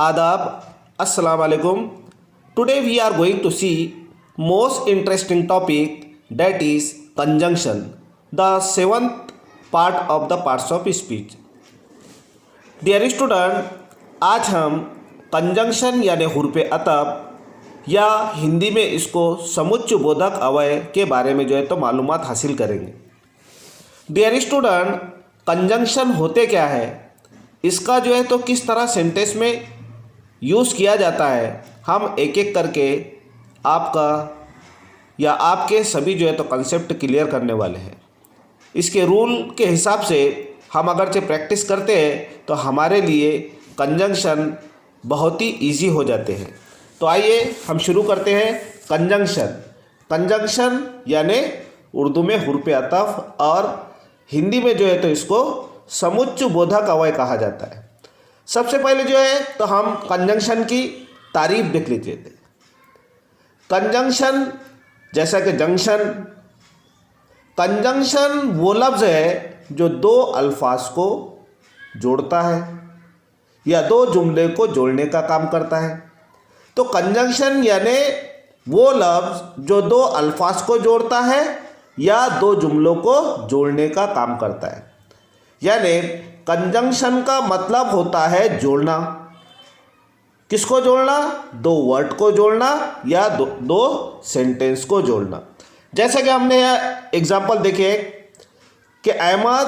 आदाब, अस्सलाम वालेकुम. Today we are going to see most interesting topic, that is conjunction, the seventh part of the parts of speech. Dear student, आज हम conjunction यानी हुर्फ अतफ या हिंदी में इसको समुच्चय बोधक अवयव के बारे में जो है तो मालूमात हासिल करेंगे. डियर स्टूडेंट, कंजंक्शन होते क्या है, इसका जो है तो किस तरह सेंटेंस में यूज़ किया जाता है, हम एक एक करके आपका या आपके सभी जो है तो कंसेप्ट क्लियर करने वाले हैं. इसके रूल के हिसाब से हम अगरचे प्रैक्टिस करते हैं तो हमारे लिए कंजंक्शन बहुत ही इजी हो जाते हैं. तो आइए हम शुरू करते हैं. कंजंक्शन यानी उर्दू में हुर्फ अतफ और हिंदी में जो है तो इसको समुच्चय बोधक अवयव कहा जाता है. सबसे पहले जो है तो हम कंजंक्शन की तारीफ देख लीजिए. कंजंक्शन जैसा कि जंक्शन, कंजंक्शन वो लफ्ज़ है जो दो अल्फाज को जोड़ता है या दो जुमले को जोड़ने का काम करता है. तो कंजंक्शन यानी वो लफ्ज़ जो दो अल्फाज को जोड़ता है या दो जुमलों को जोड़ने का काम करता है. यानी कंजंक्शन का मतलब होता है जोड़ना. किसको जोड़ना? दो वर्ड को जोड़ना या दो सेंटेंस को जोड़ना. जैसे कि हमने एग्जाम्पल देखे कि Ahmed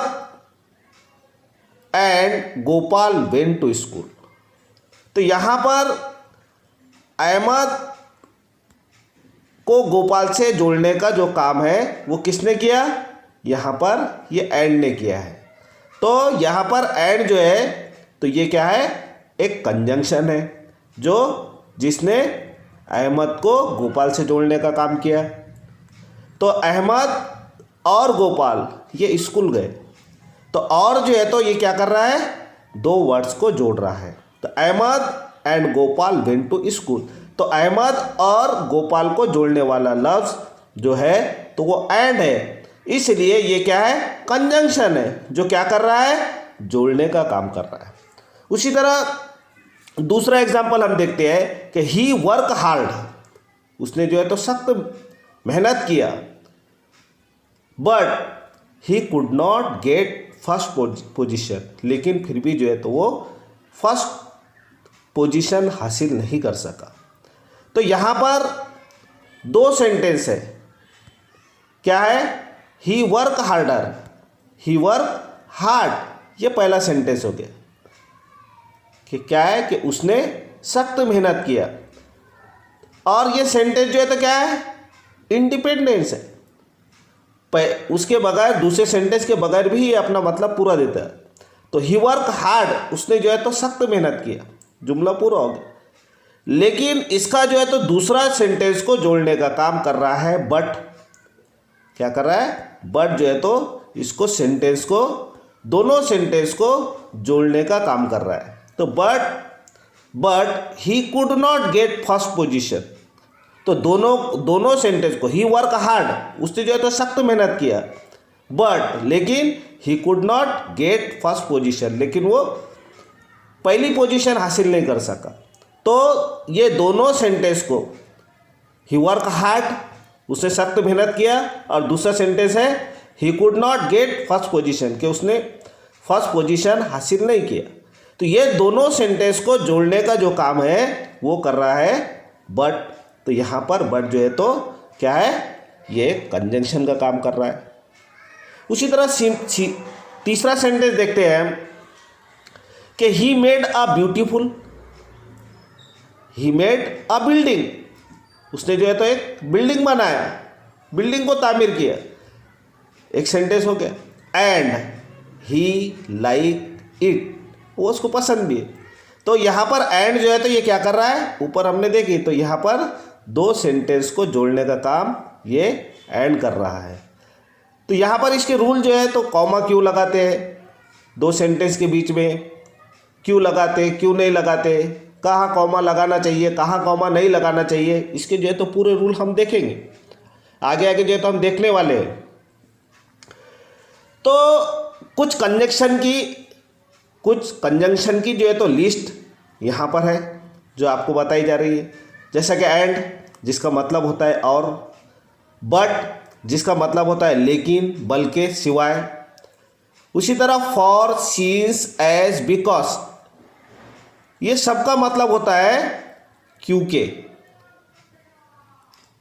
and Gopal went to school. तो यहाँ पर अहमद को गोपाल से जोड़ने का जो काम है वो किसने किया? यहाँ पर ये एंड ने किया है. तो यहाँ पर एंड जो है तो ये क्या है? एक कंजंक्शन है जो जिसने अहमद को गोपाल से जोड़ने का काम किया. तो अहमद और गोपाल ये स्कूल गए. तो और जो है तो ये क्या कर रहा है? दो वर्ड्स को जोड़ रहा है. तो Ahmed and Gopal went to school. तो अहमद और गोपाल को जोड़ने वाला लफ्ज़ जो है तो वो एंड है, इसलिए ये क्या है? कंजंक्शन है जो क्या कर रहा है? जोड़ने का काम कर रहा है. उसी तरह दूसरा एग्जाम्पल हम देखते हैं कि ही वर्क हार्ड. उसने जो है तो सख्त मेहनत किया, but he could not get first position. लेकिन फिर भी जो है तो वो फर्स्ट पोजीशन हासिल नहीं कर सका. तो यहाँ पर दो सेंटेंस है. क्या है? ही वर्क हार्डर, ही वर्क हार्ड. ये पहला सेंटेंस हो गया कि क्या है कि उसने सख्त मेहनत किया. और ये सेंटेंस जो है तो क्या है? इंडिपेंडेंस है. उसके बगैर, दूसरे सेंटेंस के बगैर भी ये अपना मतलब पूरा देता है. तो ही वर्क हार्ड, उसने जो है तो सख्त मेहनत किया, जुमला पूरा हो गया. लेकिन इसका जो है तो दूसरा सेंटेंस को जोड़ने का काम कर रहा है बट. क्या कर रहा है? बट जो है तो इसको सेंटेंस को, दोनों सेंटेंस को जोड़ने का काम कर रहा है. तो but he could not get first position. तो दोनों सेंटेंस को, ही वर्क हार्ड, उसने जो है तो सख्त मेहनत किया, बट लेकिन he could not get first position, लेकिन वो पहली पोजीशन हासिल नहीं कर सका. तो ये दोनों सेंटेंस को, ही वर्क हार्ड, उसने सख्त मेहनत किया, और दूसरा सेंटेंस है he could not get first position, कि उसने फर्स्ट पोजीशन हासिल नहीं किया. तो ये दोनों सेंटेंस को जोड़ने का जो काम है वो कर रहा है बट. तो यहाँ पर बट जो है तो क्या है? ये कंजंक्शन का काम कर रहा है. उसी तरह तीसरा सेंटेंस देखते हैं कि he made a beautiful, he made a building. उसने जो है तो एक बिल्डिंग बनाया, बिल्डिंग को तामीर किया. एक सेंटेंस हो गया. एंड ही लाइक इट, वो उसको पसंद भी है. तो यहाँ पर एंड जो है तो ये क्या कर रहा है? ऊपर हमने देखी तो यहाँ पर दो सेंटेंस को जोड़ने का काम ये एंड कर रहा है. तो यहाँ पर इसके रूल जो है तो कॉमा क्यों लगाते हैं दो सेंटेंस के बीच में, क्यों लगाते, क्यों नहीं लगाते, कहाँ कॉमा लगाना चाहिए, कहाँ कॉमा नहीं लगाना चाहिए, इसके जो है तो पूरे रूल हम देखेंगे. आगे आगे जो है तो हम देखने वाले हैं. तो कुछ कंजंक्शन की जो है तो लिस्ट यहाँ पर है जो आपको बताई जा रही है, जैसा कि एंड जिसका मतलब होता है और, बट जिसका मतलब होता है लेकिन, बल्कि, सिवाय। उसी तरह फॉर, सिंस, एज, बिकॉज, ये सबका मतलब होता है क्योंकि।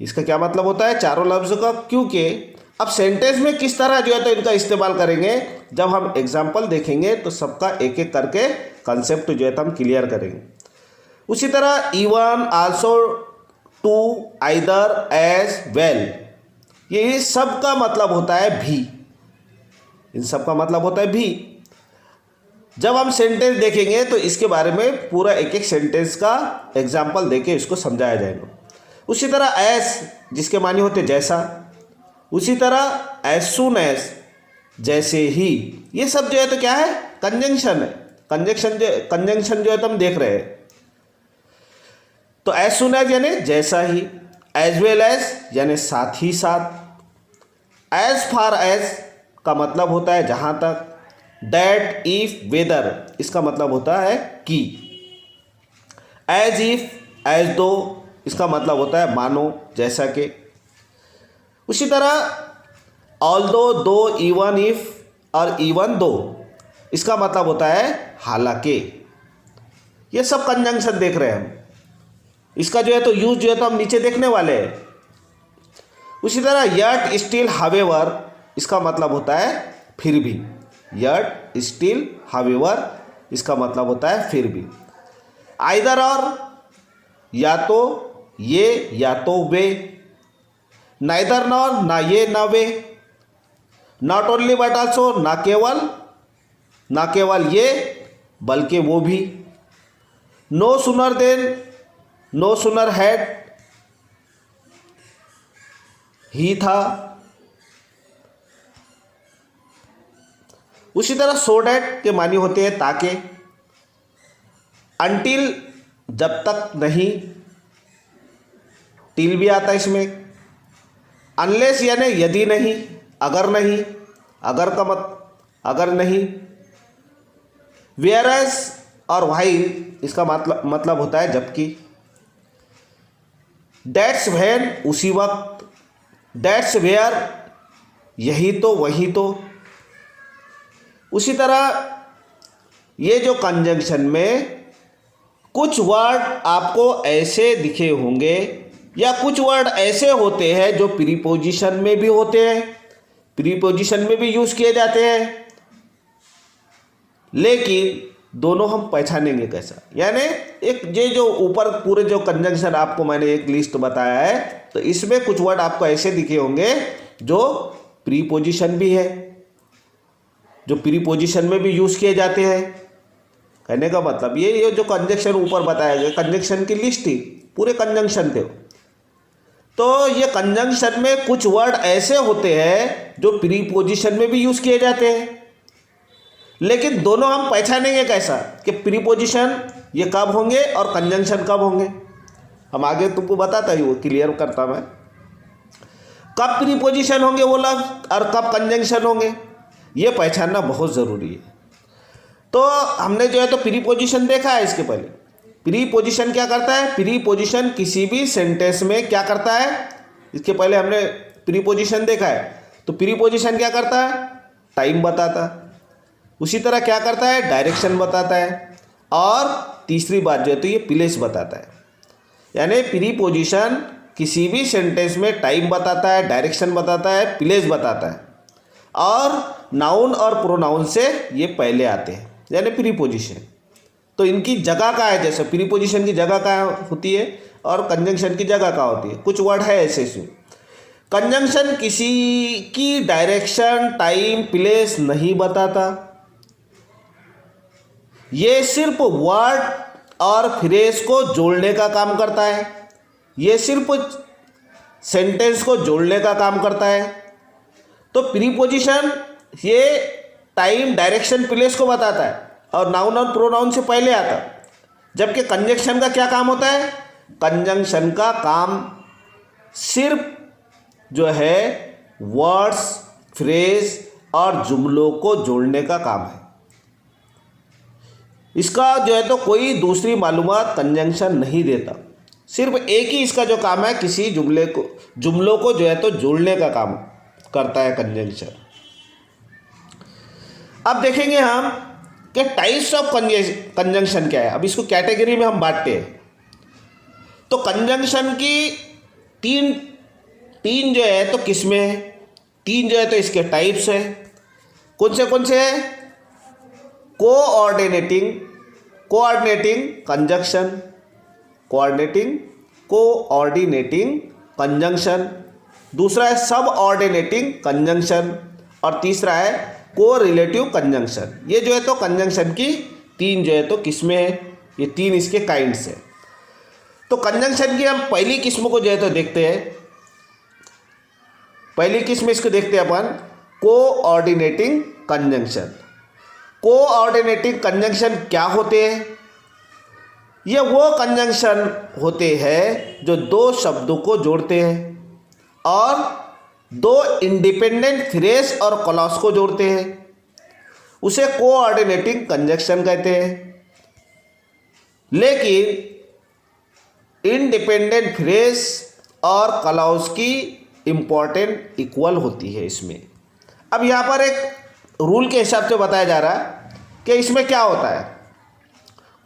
इसका क्या मतलब होता है? चारों लफ्ज़ों का क्योंकि। अब सेंटेंस में किस तरह जो है तो इनका इस्तेमाल करेंगे, जब हम एग्जाम्पल देखेंगे तो सबका एक एक करके कंसेप्ट जो है तो हम क्लियर करेंगे। उसी तरह even, also, too, either, as, well, ये सब का मतलब होता है भी। इन सब का मतलब होता है भी। जब हम सेंटेंस देखेंगे तो इसके बारे में पूरा एक एक सेंटेंस का एग्जाम्पल देके इसको समझाया जाएगा। उसी तरह एज जिसके मानी होते जैसा, उसी तरह एज सून एज, जैसे ही, ये सब जो है तो क्या है? कंजंक्शन है। कंजंक्शन जो है तो हम देख रहे हैं। तो एज सून एज यानी जैसा ही, एज वेल एज यानी साथ ही साथ, एज फार एज का मतलब होता है जहाँ तक, दैट, इफ, वेदर इसका मतलब होता है कि, एज इफ, एज दो इसका मतलब होता है मानो, जैसा कि। उसी तरह ऑल्दो, दो, इवन इफ और इवन दो इसका मतलब होता है हालांकि। ये सब कंजंक्शन देख रहे हैं हम। इसका जो है तो यूज जो है तो हम नीचे देखने वाले हैं। उसी तरह यट, स्टिल, हावेवर इसका मतलब होता है फिर भी। यट, स्टिल, हावेवर इसका मतलब होता है फिर भी। आइदर और, या तो ये या तो वे। नाइदर नॉर, ना ये ना वे। नॉट ओनली बट आल्सो, ना केवल ये बल्कि वो भी। No sooner than, no sooner had, ही था। उसी तरह सो डैट के मानी होते हैं ताकि, अनटिल जब तक नहीं, टिल भी आता है इसमें। अनलेस यानी यदि नहीं, अगर नहीं, अगर नहीं। वेयरएज और व्हाइल इसका मतलब होता है जबकि। दैट्स व्हेन उसी वक्त, दैट्स वेयर यही तो, वही तो। उसी तरह ये जो कंजंक्शन में कुछ वर्ड आपको ऐसे दिखे होंगे या कुछ वर्ड ऐसे होते हैं जो प्रीपोजिशन में भी होते हैं, प्रीपोजिशन में भी यूज किए जाते हैं, लेकिन दोनों हम पहचानेंगे कैसा? यानी एक ये जो ऊपर पूरे जो कंजंक्शन आपको मैंने एक लिस्ट बताया है, तो इसमें कुछ वर्ड आपको ऐसे दिखे होंगे जो प्रीपोजिशन भी है, जो प्रीपोजिशन में भी यूज किए जाते हैं। कहने का मतलब ये जो कंजंक्शन ऊपर बताया गया, कंजंक्शन की लिस्ट थी, पूरे कंजंक्शन थे। तो ये कंजंक्शन में कुछ वर्ड ऐसे होते हैं जो प्रीपोजिशन में भी यूज किए जाते हैं, लेकिन दोनों हम पहचानेंगे कैसा कि प्रीपोजिशन ये कब होंगे और कंजंक्शन कब होंगे। हम आगे तुमको बताता ही, वो क्लियर करता मैं, कब प्रीपोजिशन होंगे वो लफ्ज और कब कंजंक्शन होंगे, ये पहचानना बहुत ज़रूरी है। तो हमने जो है तो प्रीपोजिशन देखा है इसके पहले। प्रीपोजिशन क्या करता है? प्रीपोजिशन किसी भी सेंटेंस में क्या करता है, इसके पहले हमने प्रीपोजिशन देखा है। तो प्रीपोजिशन क्या करता है? टाइम बताता है। उसी तरह क्या करता है? डायरेक्शन बताता है। और तीसरी बात जो है तो ये प्लेस बताता है। यानी प्रीपोजिशन किसी भी सेंटेंस में टाइम बताता है, डायरेक्शन बताता है, प्लेस बताता है, और नाउन और प्रोनाउन से ये पहले आते हैं, यानी प्रीपोजिशन। तो इनकी जगह कहाँ है? जैसे प्रीपोजिशन की जगह कहाँ होती है और कंजंक्शन की जगह कहाँ होती है? कुछ वर्ड है ऐसे इसमें। कंजंक्शन किसी की डायरेक्शन, टाइम, प्लेस नहीं बताता। ये सिर्फ वर्ड और फ्रेज को जोड़ने का काम करता है। ये सिर्फ सेंटेंस को जोड़ने का काम करता है। तो प्रीपोजिशन ये टाइम, डायरेक्शन, प्लेस को बताता है और नाउन और प्रोनाउन से पहले आता है। जबकि कंजंक्शन का क्या काम होता है? कंजंक्शन का काम सिर्फ जो है वर्ड्स, फ्रेज और जुमलों को जोड़ने का काम है। इसका जो है तो कोई दूसरी मालूमात कंजंक्शन नहीं देता, सिर्फ एक ही इसका जो काम है किसी जुमलों को जो है तो जोड़ने का काम करता है कंजंक्शन। अब देखेंगे हम कि टाइप्स ऑफ कंजंक्शन क्या है। अब इसको कैटेगरी में हम बांटते हैं। तो कंजंक्शन की तीन जो है तो किस्में हैं, तीन जो है तो इसके टाइप्स हैं। कौन से हैं? कोऑर्डिनेटिंग कंजंक्शन, कोऑर्डिनेटिंग कंजंक्शन, दूसरा है सबऑर्डिनेटिंग कंजंक्शन और तीसरा है कोरिलेटिव कंजंक्शन। ये जो है तो कंजंक्शन की तीन जो है तो किस्में हैं, ये तीन इसके काइंड्स हैं। तो कंजंक्शन की हम पहली किस्म को जो है तो देखते हैं। पहली किस्म इसको देखते हैं अपन, कोऑर्डिनेटिंग कंजंक्शन। कोऑर्डिनेटिंग कंजंक्शन क्या होते हैं? ये वो कंजंक्शन होते हैं जो दो शब्दों को जोड़ते हैं और दो इंडिपेंडेंट फ्रेज और क्लॉज को जोड़ते हैं, उसे कोऑर्डिनेटिंग कंजंक्शन कहते हैं। लेकिन इंडिपेंडेंट फ्रेज और क्लॉज की इम्पॉर्टेंट इक्वल होती है इसमें। अब यहाँ पर एक रूल के हिसाब से बताया जा रहा है कि इसमें क्या होता है,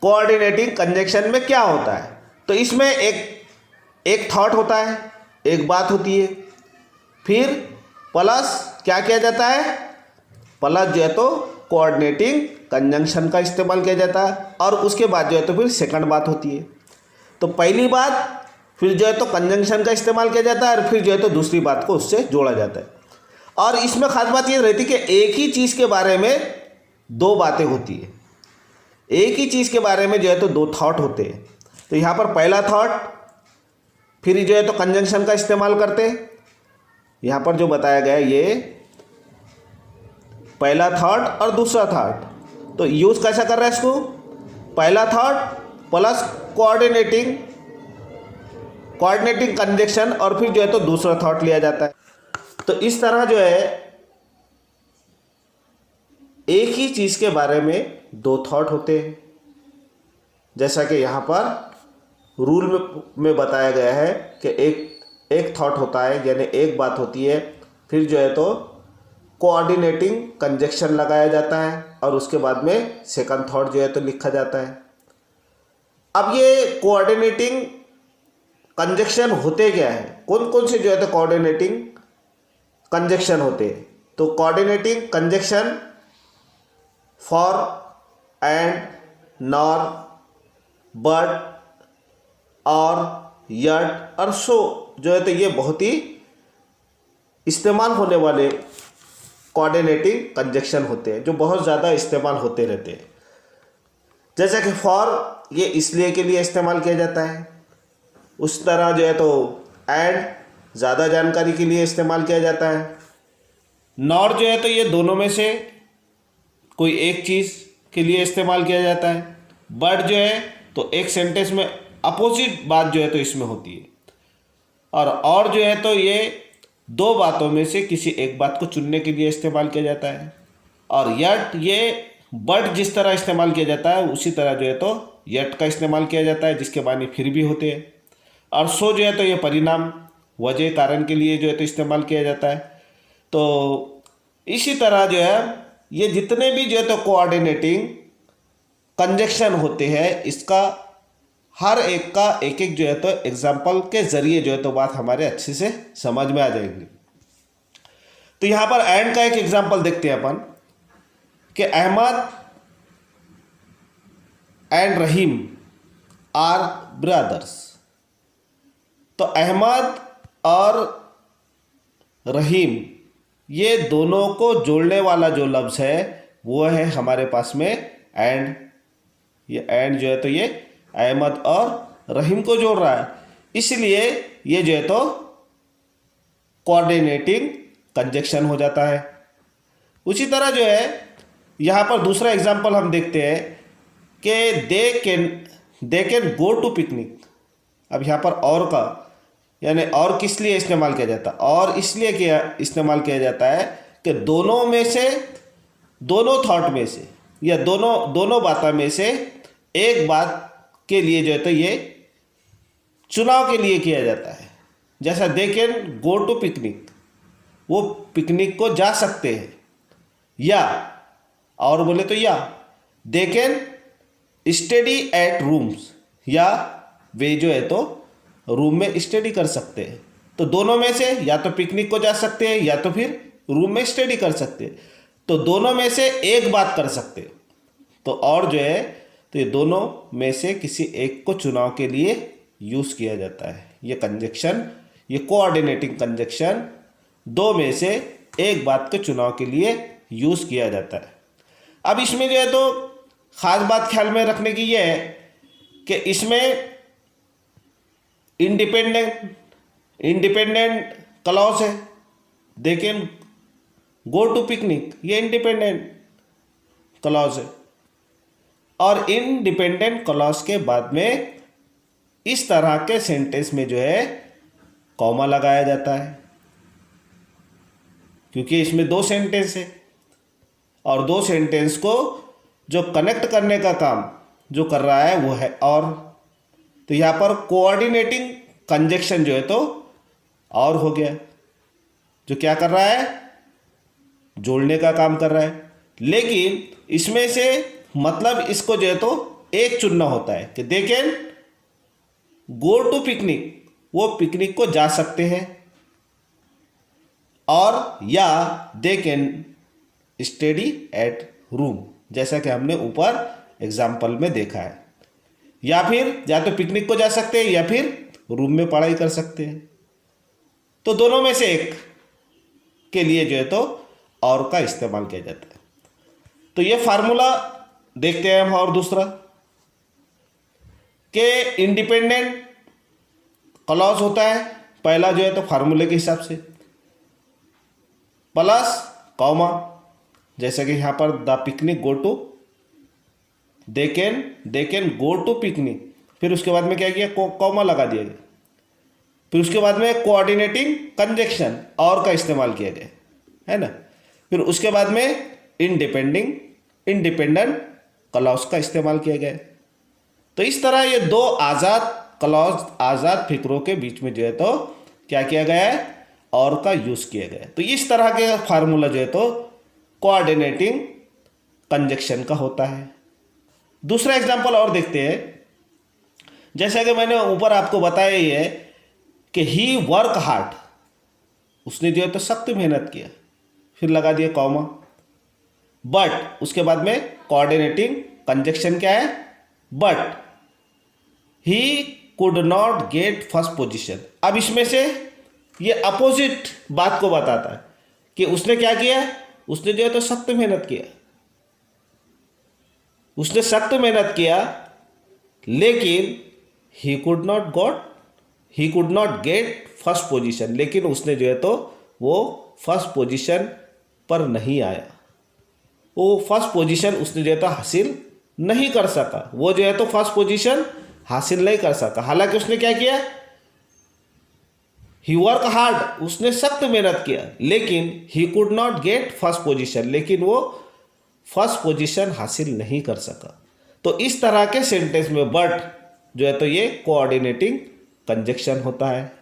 कोऑर्डिनेटिंग कंजंक्शन में क्या होता है। तो इसमें एक थॉट होता है, एक बात होती है, फिर प्लस क्या किया जाता है, प्लस जो है तो कोऑर्डिनेटिंग कंजंक्शन का इस्तेमाल किया जाता है और उसके बाद जो है तो फिर सेकंड बात होती है। तो पहली बात फिर जो है तो कंजंक्शन का इस्तेमाल किया जाता है और फिर जो है तो दूसरी बात को उससे जोड़ा जाता है। और इसमें खास बात ये रहती है कि एक ही चीज़ के बारे में दो बातें होती है, एक ही चीज़ के बारे में जो है तो दो थॉट होते हैं। तो यहाँ पर पहला थॉट फिर जो है तो कंजंक्शन का इस्तेमाल करते हैं। यहाँ पर जो बताया गया है ये पहला थॉट और दूसरा थॉट, तो यूज़ कैसा कर रहा है इसको, पहला थॉट प्लस कोऑर्डिनेटिंग कंजंक्शन और फिर जो है तो दूसरा थॉट लिया जाता है। तो इस तरह जो है एक ही चीज़ के बारे में दो थॉट होते हैं, जैसा कि यहाँ पर रूल में बताया गया है कि एक थॉट होता है, यानी एक बात होती है, फिर जो है तो कोऑर्डिनेटिंग कंजंक्शन लगाया जाता है और उसके बाद में सेकंड थॉट जो है तो लिखा जाता है। अब ये कोऑर्डिनेटिंग कंजंक्शन होते क्या है, कौन से जो है तो कोऑर्डिनेटिंग कंजंक्शन होते हैं। तो coordinating conjunction for, and, nor, but, और, यट और सो जो है तो ये बहुत ही इस्तेमाल होने वाले कोऑर्डिनेटिंग कंजंक्शन होते हैं, जो बहुत ज़्यादा इस्तेमाल होते रहते हैं। जैसा कि फॉर ये इसलिए के लिए इस्तेमाल किया जाता है, उस तरह जो है तो एंड ज़्यादा जानकारी के लिए इस्तेमाल किया जाता है। नॉर जो है तो ये दोनों में से कोई एक चीज़ के लिए इस्तेमाल किया जाता है। बट जो है तो एक सेंटेंस में अपोजिट बात जो है तो इसमें होती है। और जो है तो ये दो बातों में से किसी एक बात को चुनने के लिए इस्तेमाल किया जाता है। और यट ये बट जिस तरह इस्तेमाल किया जाता है उसी तरह जो है तो यट का इस्तेमाल किया जाता है, जिसके मानी फिर भी होते हैं। और सो जो है तो ये परिणाम, वजह, कारण के लिए जो है तो इस्तेमाल किया जाता है। तो इसी तरह जो है ये जितने भी जो है तो कोऑर्डिनेटिंग कंजंक्शन होते हैं, इसका हर एक का एक जो है तो एग्जाम्पल के जरिए जो है तो बात हमारे अच्छे से समझ में आ जाएगी। तो यहाँ पर एंड का एक एग्जाम्पल देखते हैं अपन कि Ahmed and Rahim are brothers. तो अहमद और रहीम ये दोनों को जोड़ने वाला जो लफ्ज़ है वो है हमारे पास में एंड। ये एंड जो है तो ये अहमद और रहीम को जोड़ रहा है, इसलिए ये जो है तो कोऑर्डिनेटिंग कंजंक्शन हो जाता है। उसी तरह जो है यहाँ पर दूसरा एग्जाम्पल हम देखते हैं कि they can go to picnic. अब यहाँ पर और का यानी और किस लिए इस्तेमाल किया जाता है, और इसलिए इस्तेमाल किया जाता है कि दोनों थॉट में से या दोनों बातों में से एक बात के लिए जो है तो ये चुनाव के लिए किया जाता है। जैसा they can go to picnic, वो पिकनिक को जा सकते हैं, या और बोले तो या they can study at rooms, या वे जो है तो रूम में स्टडी कर सकते हैं। तो दोनों में से या तो पिकनिक को जा सकते हैं या तो फिर रूम में स्टडी कर सकते हैं। तो दोनों में से एक बात कर सकते हैं। तो और जो है तो ये दोनों में से किसी एक को चुनाव के लिए यूज़ किया जाता है। ये कंजक्शन, ये कोऑर्डिनेटिंग कंजक्शन दो में से एक बात के चुनाव के लिए यूज़ किया जाता है। अब इसमें जो है तो ख़ास बात ख्याल में रखने की ये है कि इसमें इंडिपेंडेंट क्लॉज है। They can go to picnic, ये इंडिपेंडेंट क्लॉज है। और इंडिपेंडेंट क्लॉज के बाद में इस तरह के सेंटेंस में जो है कॉमा लगाया जाता है, क्योंकि इसमें दो सेंटेंस है और दो सेंटेंस को जो कनेक्ट करने का काम जो कर रहा है वो है और। तो यहाँ पर कोऑर्डिनेटिंग कंजक्शन जो है तो और हो गया, जो क्या कर रहा है, जोड़ने का काम कर रहा है। लेकिन इसमें से मतलब इसको जो है तो एक चुनना होता है कि they can go to picnic, वो पिकनिक को जा सकते हैं, और या they can study at room, जैसा कि हमने ऊपर एग्जाम्पल में देखा है। या फिर या तो पिकनिक को जा सकते हैं या फिर रूम में पढ़ाई कर सकते हैं। तो दोनों में से एक के लिए जो है तो और का इस्तेमाल किया जाता है। तो ये फार्मूला देखते हैं हम। और दूसरा कि इंडिपेंडेंट क्लॉज होता है, पहला जो है तो फार्मूले के हिसाब से प्लस कॉमा, जैसे कि यहाँ पर the picnic go to, they can go to picnic, फिर उसके बाद में क्या किया, कॉमा लगा दिया गया। फिर उसके बाद में कोऑर्डिनेटिंग कंजक्शन और का इस्तेमाल किया गया, है ना। फिर उसके बाद में इंडिपेंडेंट क्लॉज का इस्तेमाल किया गया। तो इस तरह ये दो आज़ाद क्लॉज, आज़ाद फिक्रों के बीच में जो है तो क्या किया गया है, और का यूज़ किया गया है। तो इस तरह के फार्मूला जो है तो कोऑर्डिनेटिंग कंजक्शन का होता है। दूसरा एग्जांपल और देखते हैं। जैसा कि मैंने ऊपर आपको बताया ही है कि ही वर्क हार्ड, उसने जो है तो सख्त मेहनत किया, फिर लगा दिया कॉमा। बट उसके बाद में कोऑर्डिनेटिंग कंजक्शन क्या है, but he could not get first position. अब इसमें से ये अपोजिट बात को बताता है कि उसने क्या किया, उसने जो है तो सख्त मेहनत किया, उसने सख्त मेहनत किया, लेकिन he could not get first position, लेकिन उसने जो है तो वो फर्स्ट पोजीशन पर नहीं आया, वो फर्स्ट पोजीशन उसने जो है तो हासिल नहीं कर सका, वो जो है तो फर्स्ट पोजीशन हासिल नहीं कर सका। हालांकि उसने क्या किया, ही वर्क हार्ड, उसने सख्त मेहनत किया, लेकिन he could not get first position, लेकिन वो फर्स्ट पोजीशन हासिल नहीं कर सका। तो इस तरह के सेंटेंस में बट जो है तो ये कोऑर्डिनेटिंग कंजक्शन होता है।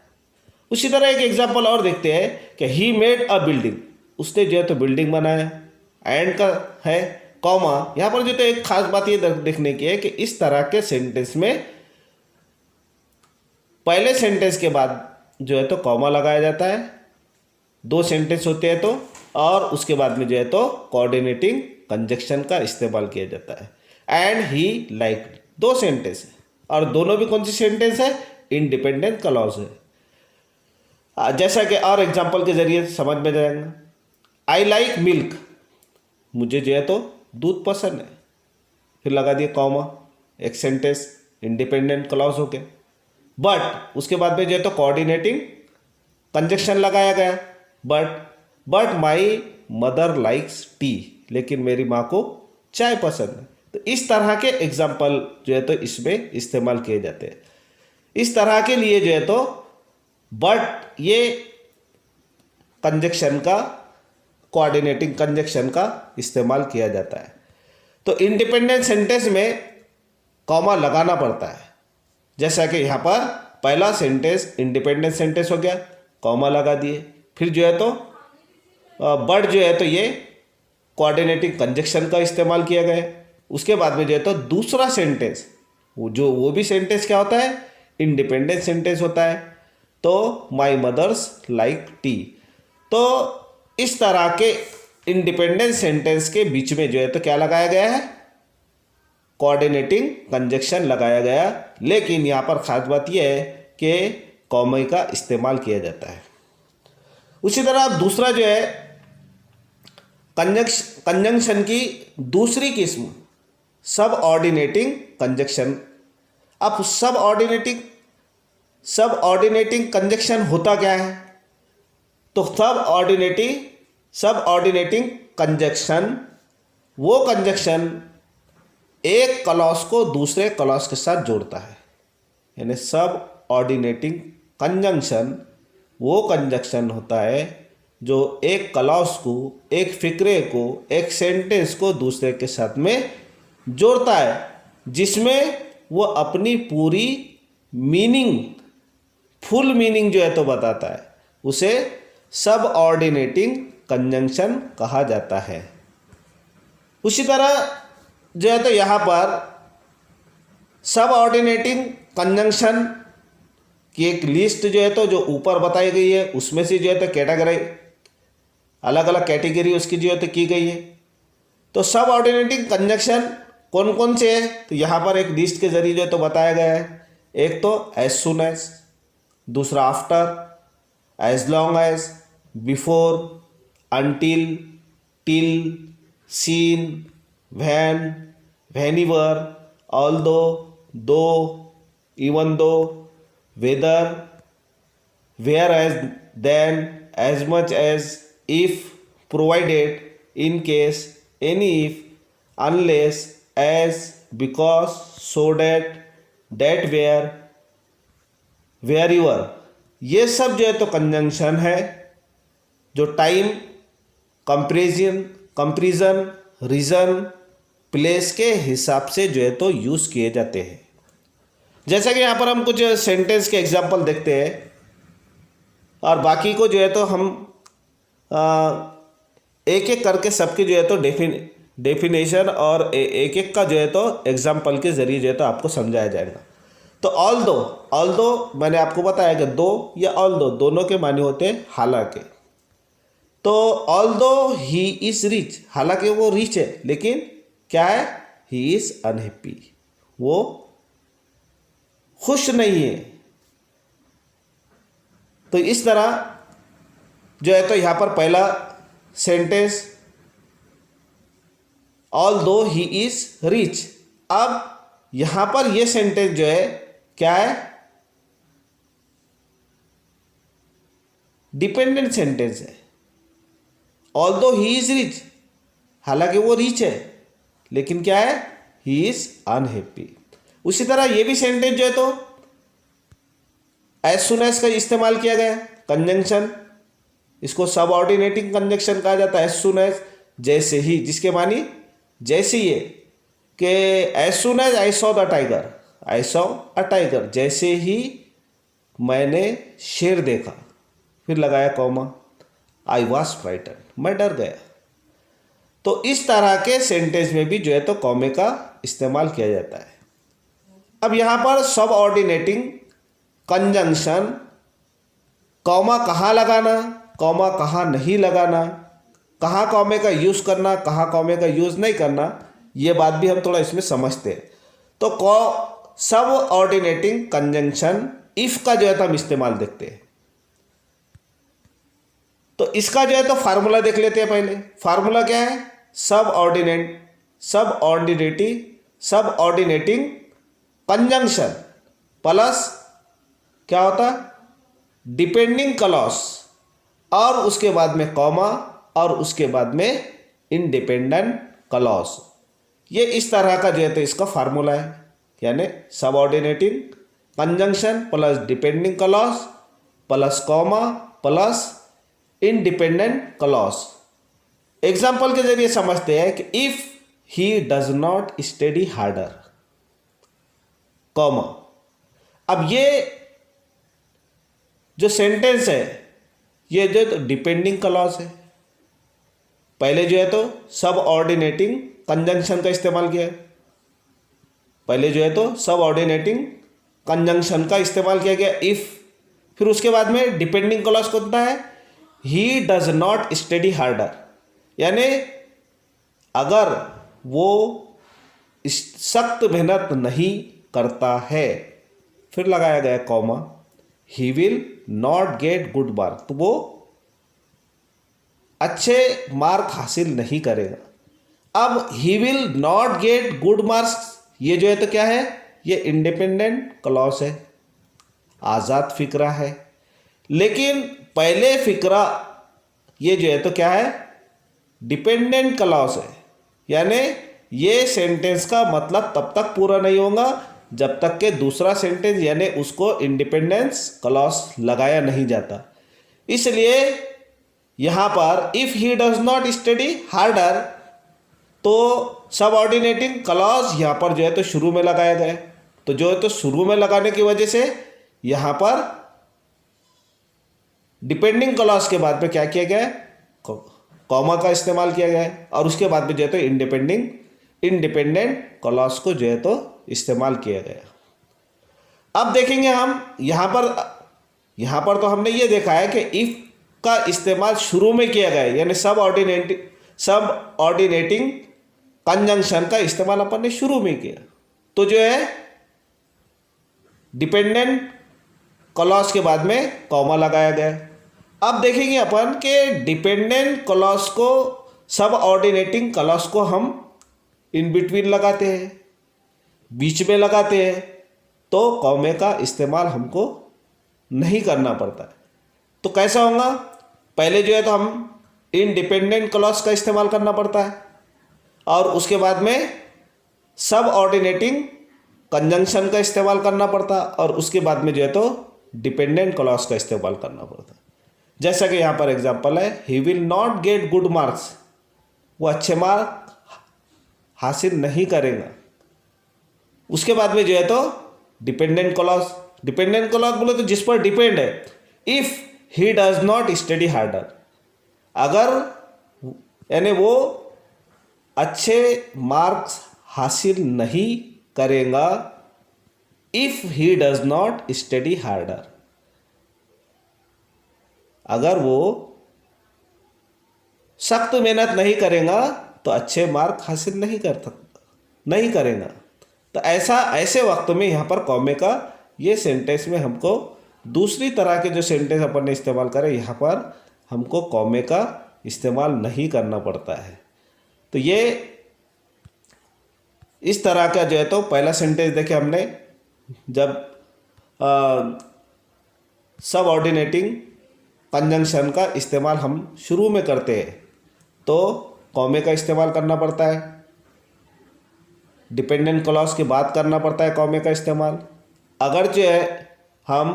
उसी तरह एक एग्जांपल और देखते हैं कि ही मेड अ बिल्डिंग, उसने जो है तो बिल्डिंग बनाया, एंड का है कॉमा। यहाँ पर जो तो एक खास बात ये देखने की है कि इस तरह के सेंटेंस में पहले सेंटेंस के बाद जो है तो कॉमा लगाया जाता है, दो सेंटेंस होते हैं तो, और उसके बाद में जो है तो कोऑर्डिनेटिंग कंजक्शन का इस्तेमाल किया जाता है। एंड ही लाइक, दो सेंटेंस है और दोनों भी कौन सी सेंटेंस है, इंडिपेंडेंट क्लॉज है। जैसा कि और एग्जांपल के जरिए समझ में जाएगा। आई लाइक मिल्क, मुझे जो है तो दूध पसंद है, फिर लगा दिया कॉमा, एक सेंटेंस इंडिपेंडेंट क्लॉज हो गया। बट उसके बाद में जो है तो कोऑर्डिनेटिंग कंजक्शन लगाया गया, but my mother likes T, लेकिन मेरी माँ को चाय पसंद है। तो इस तरह के एग्जाम्पल जो है तो इसमें इस्तेमाल किए जाते हैं। इस तरह के लिए जो है तो बट ये कंजक्शन का, कोऑर्डिनेटिंग कंजक्शन का इस्तेमाल किया जाता है। तो तो इंडिपेंडेंट सेंटेंस में कॉमा लगाना पड़ता है। जैसा कि यहाँ पर पहला सेंटेंस इंडिपेंडेंट सेंटेंस हो गया, कॉमा लगा दिए। फिर जो है तो बट जो है तो ये कोऑर्डिनेटिंग कंजक्शन का इस्तेमाल किया गया है। उसके बाद में जो है तो दूसरा सेंटेंस वो भी सेंटेंस क्या होता है, इंडिपेंडेंट सेंटेंस होता है। तो माई मदर्स लाइक टी। तो इस तरह के इंडिपेंडेंट सेंटेंस के बीच में जो है तो क्या लगाया गया है, कोऑर्डिनेटिंग कंजक्शन लगाया गया। लेकिन यहाँ पर खास बात यह है कि कॉमा का इस्तेमाल किया जाता है। उसी तरह दूसरा जो है कंजंक्शन की दूसरी किस्म सब ऑर्डिनेटिंग कंजक्शन। अब सब ऑर्डिनेटिंग कंजक्शन होता क्या है, तो सब ऑर्डिनेटिंग कंजक्शन वो कंजक्शन एक क्लॉज को दूसरे क्लॉज के साथ जोड़ता है। यानी सब ऑर्डिनेटिंग कंजंक्शन वो कंजक्शन होता है जो एक क्लॉज को, एक फिक्रे को, एक सेंटेंस को दूसरे के साथ में जोड़ता है, जिसमें वो अपनी पूरी मीनिंग, फुल मीनिंग जो है तो बताता है। उसे सब ऑर्डिनेटिंग कंजंक्शन कहा जाता है। उसी तरह जो है तो यहाँ पर सब ऑर्डिनेटिंग कंजंक्शन की एक लिस्ट जो है तो जो ऊपर बताई गई है, उसमें से जो है तो कैटेगरी, अलग अलग कैटेगरी उसकी जो है तो की गई है। तो सब ऑर्डिनेटिंग कंजंक्शन कौन कौन से है, तो यहाँ पर एक लिस्ट के जरिए जो है तो बताया गया है। एक तो एज सुन एज, दूसरा after, as long as, before, until, till, since, when, whenever, although, though, even though, whether, whereas, then, as much as, if, provided, in case, any if, unless, as, because, so that, where, wherever। ये सब जो है तो conjunction है जो time, comparison, reason, place के हिसाब से जो है तो यूज़ किए जाते हैं। जैसा कि यहाँ पर हम कुछ सेंटेंस के एग्जाम्पल देखते हैं और बाकी को जो है तो हम एक एक करके सबके जो है तो डेफिनेशन और एक एक का जो है तो एग्जाम्पल के ज़रिए जो है तो आपको समझाया जाएगा। तो ऑल दो मैंने आपको बताया कि दो या ऑल दो दोनों के माने होते हैं हालांकि। तो ऑल दो ही इज़ रिच, हालांकि वो रिच है, लेकिन क्या है, ही इज़ अनहैप्पी, वो खुश नहीं है। तो इस तरह जो है तो यहाँ पर पहला सेंटेंस ऑल दो ही इज रिच। अब यहाँ पर ये सेंटेंस जो है क्या है, डिपेंडेंट सेंटेंस है। ऑल दो ही इज रिच, हालांकि वो रिच है, लेकिन क्या है, ही इज अनहैप्पी। उसी तरह ये भी सेंटेंस जो है तो एज सुन एज का इस्तेमाल किया गया कंजंक्शन, इसको सब ऑर्डिनेटिंग कंजंक्शन कहा जाता है। एज सुन एज, जैसे ही, जिसके मानी जैसे ही है कि as soon as I saw the tiger, I saw a tiger, जैसे ही मैंने शेर देखा, फिर लगाया कॉमा, आई वॉज फ्राइटन, मैं डर गया। तो इस तरह के सेंटेंस में भी जो है तो कॉमे का इस्तेमाल किया जाता है। अब यहाँ पर सब ऑर्डिनेटिंग कंजंक्शन, कॉमा कहाँ लगाना, कॉमा कहाँ नहीं लगाना, कहाँ कॉमे का यूज़ करना, कहाँ कॉमे का यूज़ नहीं करना, ये बात भी हम थोड़ा इसमें समझते हैं। तो सब ऑर्डिनेटिंग कंजंक्शन इफ का जो है तो हम इस्तेमाल देखते हैं। तो इसका जो है तो फार्मूला देख लेते हैं पहले। फार्मूला क्या है, सब ऑर्डिनेटिंग कंजंक्शन प्लस क्या होता है, डिपेंडिंग क्लॉज, और उसके बाद में कॉमा, और उसके बाद में इंडिपेंडेंट क्लॉज। ये इस तरह का जो है तो इसका फार्मूला है, यानी subordinating conjunction plus depending clause plus comma plus independent clause. Example के जरिए समझते हैं कि if he does not study harder, comma. अब ये जो सेंटेंस है ये जो तो डिपेंडिंग क्लॉज है। पहले जो है तो सब ऑर्डिनेटिंग कंजंक्शन का इस्तेमाल किया है, पहले जो है तो सब ऑर्डिनेटिंग कंजंक्शन का इस्तेमाल किया गया इफ। फिर उसके बाद में डिपेंडिंग क्लॉज कौन है, ही डज नॉट स्टडी हार्डर, यानी अगर वो सख्त मेहनत नहीं करता है, फिर लगाया गया comma, he will not get good mark, तो वो अच्छे मार्क हासिल नहीं करेगा। अब he will not get good marks, ये जो है तो क्या है, ये इंडिपेंडेंट क्लॉज है, आज़ाद फिक्रा है। लेकिन पहले फिक्रा ये जो है तो क्या है, डिपेंडेंट क्लॉज है, यानी ये सेंटेंस का मतलब तब तक पूरा नहीं होगा जब तक कि दूसरा सेंटेंस यानी उसको इंडिपेंडेंस क्लॉज लगाया नहीं जाता। इसलिए यहाँ पर if he does not study harder, तो सबऑर्डिनेटिंग क्लॉज यहाँ पर जो है तो शुरू में लगाया गया, तो जो है तो शुरू में लगाने की वजह से यहाँ पर डिपेंडिंग क्लॉज के बाद में क्या किया गया है, कॉमा का इस्तेमाल किया गया है, और उसके बाद में जो है तो इंडिपेंडेंट क्लॉज को जो है तो इस्तेमाल किया गया। अब देखेंगे हम यहाँ पर तो हमने ये देखा है कि इफ का इस्तेमाल शुरू में किया गया है, यानी सब ऑर्डिनेटिंग कंजंक्शन का इस्तेमाल अपन ने शुरू में किया, तो जो है डिपेंडेंट क्लॉज के बाद में कॉमा लगाया गया। अब देखेंगे अपन के डिपेंडेंट क्लॉज को सब ऑर्डिनेटिंग क्लॉज को हम इन बिटवीन लगाते हैं, बीच में लगाते हैं, तो कॉमे का इस्तेमाल हमको नहीं करना पड़ता है। तो कैसा होगा, पहले जो है तो हम इंडिपेंडेंट क्लॉज का इस्तेमाल करना पड़ता है, और उसके बाद में सब ऑर्डिनेटिंग कंजंक्शन का इस्तेमाल करना पड़ता है, और उसके बाद में जो है तो डिपेंडेंट क्लॉज का इस्तेमाल करना पड़ता है। जैसा कि यहाँ पर एग्जांपल है, he will not get good marks, वो अच्छे मार्क हासिल नहीं करेगा। उसके बाद में जो है तो डिपेंडेंट क्लॉज बोले तो जिस पर डिपेंड है, if he does not study harder, अगर यानी वो अच्छे मार्क्स हासिल नहीं करेगा, if he does not study harder, अगर वो सख्त मेहनत नहीं करेगा तो अच्छे मार्क हासिल नहीं करेगा। तो ऐसे वक्त में यहाँ पर कॉमे का ये सेंटेंस में हमको दूसरी तरह के जो सेंटेंस अपन ने इस्तेमाल करे, यहाँ पर हमको कॉमे का इस्तेमाल नहीं करना पड़ता है। तो ये इस तरह का जो है तो पहला सेंटेंस देखे हमने, जब सब ऑर्डिनेटिंग कंजंक्शन का इस्तेमाल हम शुरू में करते हैं तो कॉमे का इस्तेमाल करना पड़ता है, डिपेंडेंट क्लॉज के बाद करना पड़ता है कॉमे का इस्तेमाल। अगर जो है हम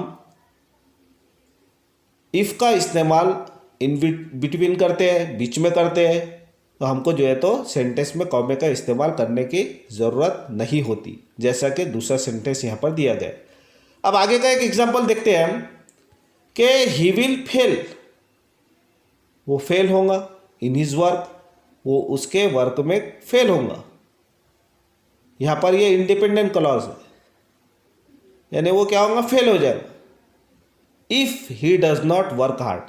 इफ़ का इस्तेमाल इन बिटवीन करते हैं, बीच में करते हैं, तो हमको जो है तो सेंटेंस में कॉमे का इस्तेमाल करने की ज़रूरत नहीं होती, जैसा कि दूसरा सेंटेंस यहाँ पर दिया गया है। अब आगे का एक एग्जांपल देखते हैं हम कि ही विल फेल, वो फेल होगा इन हिज वर्क, वो उसके वर्क में फेल होगा। यहाँ पर ये इंडिपेंडेंट क्लॉज है, यानी वो क्या होगा, फेल हो जाएगा। If he does not work hard,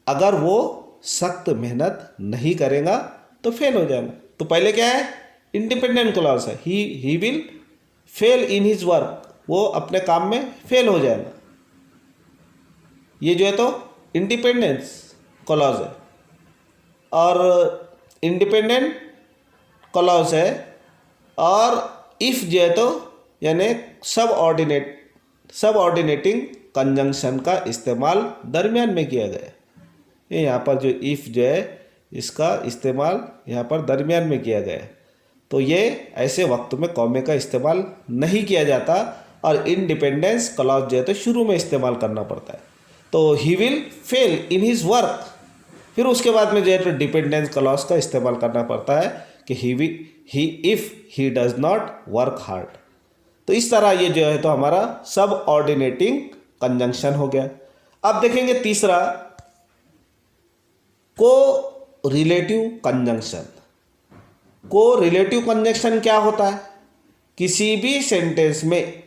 अगर वो सख्त मेहनत नहीं करेगा तो फेल हो जाएगा। तो पहले क्या है, इंडिपेंडेंट क्लॉज है, he will fail in his work, वो अपने काम में फेल हो जाएगा। ये जो है तो इंडिपेंडेंस क्लॉज है, और इंडिपेंडेंट क्लॉज है, और इफ़ जो है तो यानी सब ऑर्डिनेटिंग कंजंक्शन का इस्तेमाल दरमियान में किया गया है। यहाँ पर जो इफ़ जो है इसका इस्तेमाल यहाँ पर दरमियान में किया गया है, तो ये ऐसे वक्त में कॉमे का इस्तेमाल नहीं किया जाता, और इंडिपेंडेंस क्लॉज जो है तो शुरू में इस्तेमाल करना पड़ता है। तो he will fail in his work, फिर उसके बाद में जो है तो डिपेंडेंस क्लॉज का इस्तेमाल करना पड़ता है कि if he does not work hard. तो इस तरह ये जो है तो हमारा सब ऑर्डिनेटिंग कंजंक्शन हो गया। अब देखेंगे तीसरा, को रिलेटिव कंजंक्शन। को रिलेटिव कंजंक्शन क्या होता है? किसी भी सेंटेंस में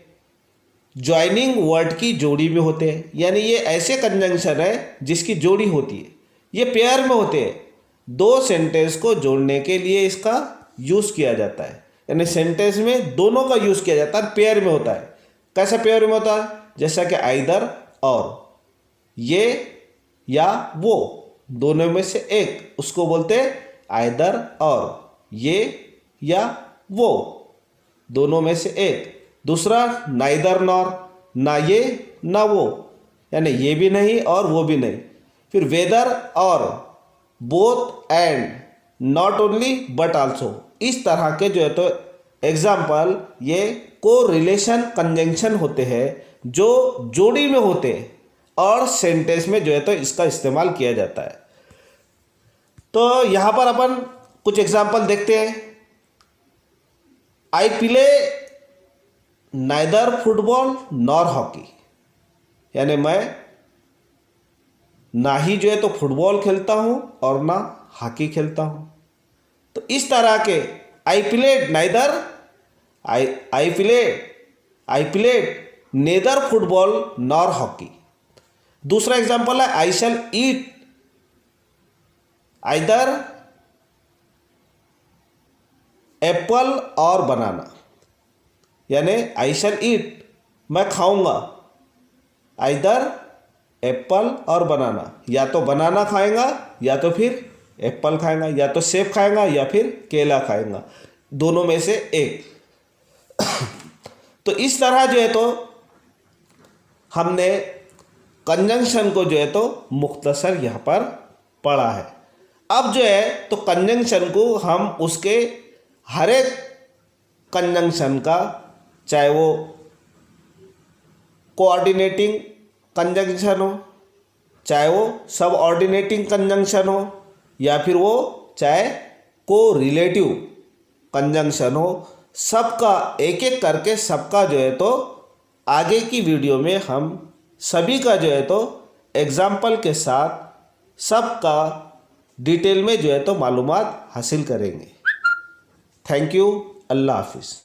ज्वाइनिंग वर्ड की जोड़ी में होते हैं, यानी ये ऐसे कंजंक्शन है जिसकी जोड़ी होती है, ये पेयर में होते हैं। दो सेंटेंस को जोड़ने के लिए इसका यूज़ किया जाता है, यानी सेंटेंस में दोनों का यूज़ किया जाता है, पेयर में होता है। कैसे पेयर में होता है? जैसा कि आइदर और, ये या वो, दोनों में से एक, उसको बोलते हैं आइदर और। ये या वो, दोनों में से एक। दूसरा नाइदर नॉर, ना ये ना वो, यानी ये भी नहीं और वो भी नहीं। फिर वेदर और, both and, not only but also. इस तरह के जो है तो एग्जाम्पल ये को रिलेशन कंजंक्शन होते हैं जो जोड़ी में होते हैं और सेंटेंस में जो है तो इसका इस्तेमाल किया जाता है। तो यहाँ पर अपन कुछ एग्जाम्पल देखते हैं। I play neither football nor hockey, यानी मैं ना ही जो है तो फुटबॉल खेलता हूँ और ना हॉकी खेलता हूँ। तो इस तरह के I played neither, I played neither football nor hockey. दूसरा एग्जाम्पल है I shell eat either Apple और बनाना, यानी आई शैल ईट, मैं खाऊंगा आइदर एप्पल और बनाना, या तो बनाना खाएगा या तो फिर एप्पल खाएगा, या तो सेब खाएगा या फिर केला खाएगा, दोनों में से एक। तो इस तरह जो है तो हमने कंजंक्शन को जो है तो मुख्तसर यहाँ पर पढ़ा है। अब जो है तो कंजंक्शन को हम उसके हर एक कंजंक्शन का, चाहे वो कोऑर्डिनेटिंग कंजंक्शन हो, चाहे वो सब ऑर्डिनेटिंग कंजंक्शन हो, या फिर वो चाहे को रिलेटिव कंजंक्शन हो, सबका एक एक करके सबका जो है तो आगे की वीडियो में हम सभी का जो है तो एग्जाम्पल के साथ सबका डिटेल में जो है तो मालूमात हासिल करेंगे। Thank you. अल्लाह हाफिज़।